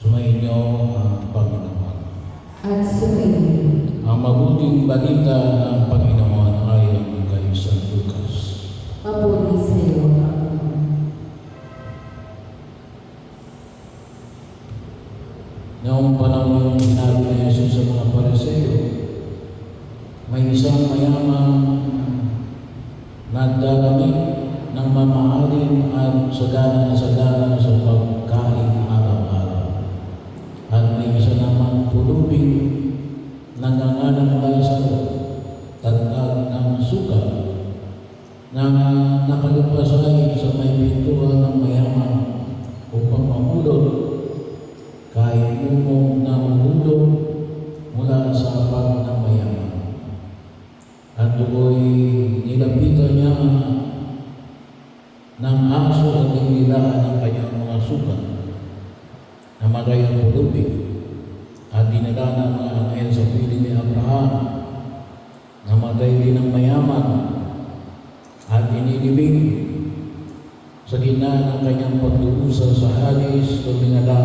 Sumainyo ang Panginoon. At sumainyo. Ang mabuting balita ng Panginoon ayon kay San Lucas. Papuri sa iyo, Panginoon. Noong panahon yung sinabi ni Jesus sa mga Pariseo, may isang mayamang nagdalamig ng mamahalin at sagana sa pagkain araw-araw. At may isa namang pulubing nangangalang Lazaro, tatag ng suka, na nakalupasay sa may pintuan ng mayaman upang mamulot kahit umong nahulog mula sa hapag ng mayaman. At doon nilapitan niya ng aso at inilaan ng kanyang mga suka. Namatay ang pulubing at dinala ng mga anghel sa piling ni Abraham. Namatay din ang mayaman at inilibing sa gitna ng kanyang pagduusal sa Hades. Tumingala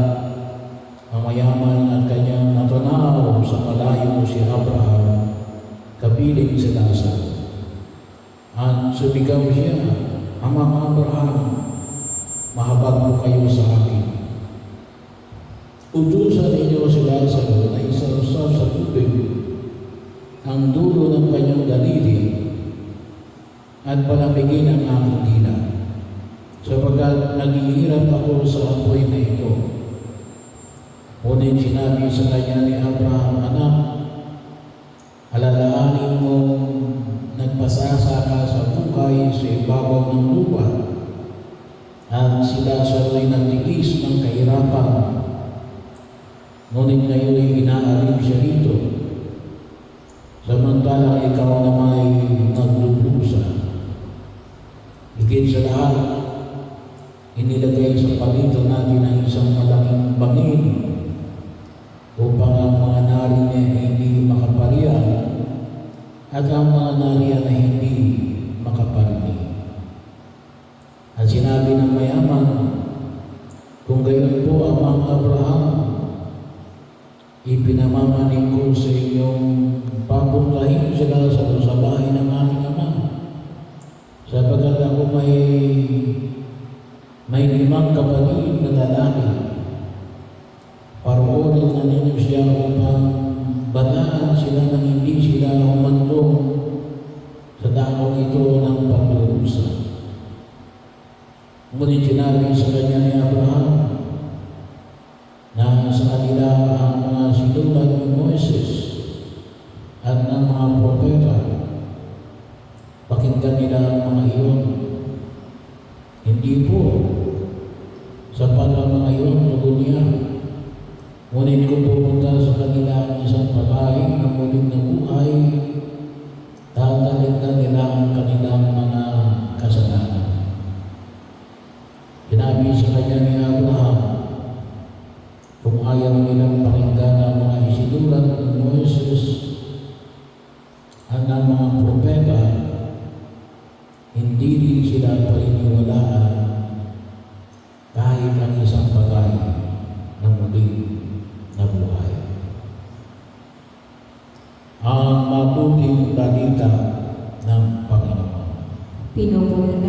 ang mayaman at kanyang natanaw sa malayo si Abraham, kapiling si Lazaro. At sumigaw siya, "Amang Abraham, mahabag mo kayo sa akin. Utusan ninyo si Lazaro na isausap sa tubig ang dulo ng kanyang daliri at palamigin ang aking dila, sapagkat naghihirap ako sa apoy na ito." Ngunit sinabi sa kanya ni Abraham, "Anak, alalaanin mo nagpasasa ka sa buhay sa ibabaw ng lupa, at si Lazaro ay nagtiis ng kahirapan. Ngunit ngayon ay inaalib siya rito, samantalang ikaw naman ay naglulusa. Higit sa lahat, inilagay sa pagitan natin ang isang malaking bangin upang ang mga nari niya hindi makapariyan at ang mga nariyan na hindi makaparinig." At sinabi ng mayaman, "Kung gayon po, Amang Abraham, ipinamamanig ko sa inyong papuntahin sila sa bahay ng aking ama, sapagkat ako may 5 kapatid na lalaki. Paroonin na ninyo siya upang bataan sila nang hindi sila humantong sa dakong ito ng pagdurusa." Ngunit sinabi sa kanya ni Abraham na sa kanila ang mga sinulat ni Moises at ng mga propeta. Pakinggan nila ang mga iyon. "Hindi po, sapat ang mga iyon," tugon niya. "Ngunit kung pupunta sa kanila ang isang babae na muling nabuhay, tatalikdan nila ang kanilang mga kasalanan." Sinabi sa kanya ni Abraham, "Kung ayaw nilang pakinggan ang mga isinulat ng Moises at ng mga propeta, hindi din sila paniniwalaan kahit ang isang bagay na muling nabuhay." Ang mabuting balita ng Panginoon. Pinupuri